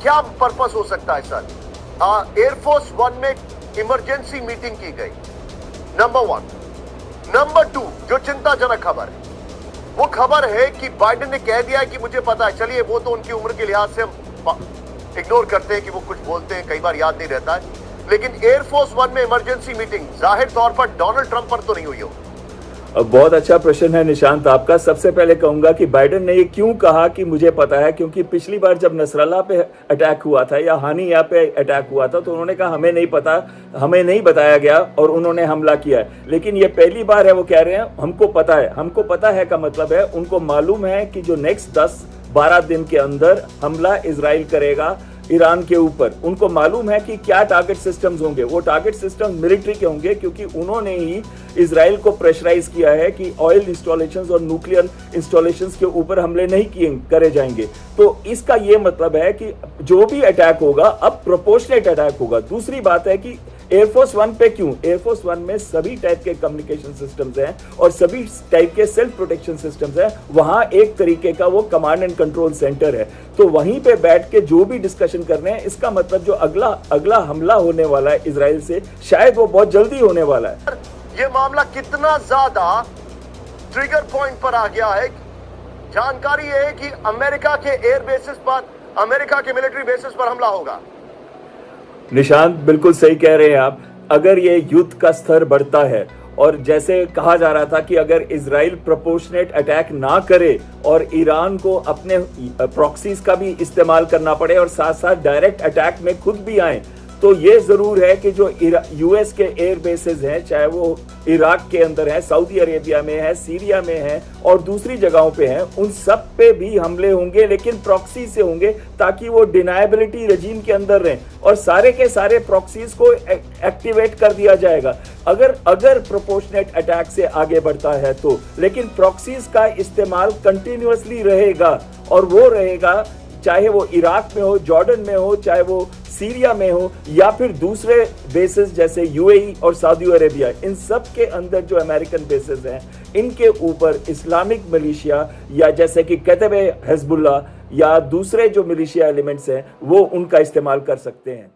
क्या पर्पस हो सकता है सर? एयरफोर्स वन में इमरजेंसी मीटिंग की गई, नंबर 1। नंबर 2, जो चिंताजनक खबर है, वो खबर है कि बाइडेन ने कह दिया है कि मुझे पता है। चलिए, वो तो उनकी उम्र के लिहाज से हम इग्नोर करते हैं कि वो कुछ बोलते हैं, कई बार याद नहीं रहता है, लेकिन एयरफोर्स वन में इमरजेंसी मीटिंग जाहिर तौर पर डोनाल्ड ट्रंप पर तो नहीं हुई हो। बहुत अच्छा प्रश्न है निशांत आपका। सबसे पहले कहूंगा कि बाइडेन ने ये क्यों कहा कि मुझे पता है, क्योंकि पिछली बार जब नसरल्ला पे अटैक हुआ था या हानिया पे अटैक हुआ था तो उन्होंने कहा हमें नहीं पता, हमें नहीं बताया गया और उन्होंने हमला किया है। लेकिन ये पहली बार है वो कह रहे हैं हमको पता है। हमको पता है का मतलब है उनको मालूम है कि जो नेक्स्ट 10-12 दिन के अंदर हमला इजराइल करेगा ईरान के ऊपर। उनको मालूम है कि क्या टारगेट सिस्टम्स होंगे। वो टारगेट सिस्टम मिलिट्री के होंगे, क्योंकि उन्होंने ही इजराइल को प्रेशराइज किया है कि ऑयल इंस्टॉलेशंस और न्यूक्लियर इंस्टॉलेशंस के ऊपर हमले नहीं करे जाएंगे। तो इसका ये मतलब है कि जो भी अटैक होगा अब प्रोपोर्शनेट अटैक होगा। दूसरी बात है कि एयरफोर्स वन पे क्यों? एयरफोर्स वन में सभी टाइप के कम्युनिकेशन सिस्टम्स हैं और सभी टाइप के सेल्फ प्रोटेक्शन सिस्टम्स हैं। वहां एक तरीके का वो कमांड एंड कंट्रोल सेंटर है। तो वहीं पे बैठ के जो भी डिस्कशन कर रहे हैं, इसका मतलब जो अगला हमला होने वाला है इजराइल से, शायद वो बहुत जल्दी होने वाला है। ये मामला कितना ज्यादा ट्रिगर पॉइंट पर आ गया है। जानकारी है कि अमेरिका के एयर बेसिस पर, अमेरिका के मिलिट्री बेसिस पर हमला होगा। निशांत बिल्कुल सही कह रहे हैं आप। अगर ये युद्ध का स्तर बढ़ता है और जैसे कहा जा रहा था कि अगर इजराइल प्रोपोर्शनेट अटैक ना करे और ईरान को अपने प्रॉक्सीज का भी इस्तेमाल करना पड़े और साथ साथ डायरेक्ट अटैक में खुद भी आए, तो ये जरूर है कि जो यूएस के एयर बेसेस हैं, चाहे वो इराक के अंदर है, सऊदी अरेबिया में है, सीरिया में है और दूसरी जगहों पे हैं, उन सब पे भी हमले होंगे, लेकिन प्रॉक्सी से होंगे ताकि वो डिनायबिलिटी रजीम के अंदर रहें और सारे के सारे प्रॉक्सीज को एक्टिवेट कर दिया जाएगा अगर प्रोपोर्शनेट अटैक से आगे बढ़ता है तो। लेकिन प्रॉक्सीज का इस्तेमाल कंटिन्यूअसली रहेगा और वो रहेगा चाहे वो इराक में हो, जॉर्डन में हो, चाहे वो सीरिया में हो या फिर दूसरे बेसेस जैसे यूएई और सऊदी अरेबिया। इन सब के अंदर जो अमेरिकन बेसेस हैं, इनके ऊपर इस्लामिक मिलिशिया या जैसे कि कतब हिजबुल्लाह या दूसरे जो मिलिशिया एलिमेंट्स हैं वो उनका इस्तेमाल कर सकते हैं।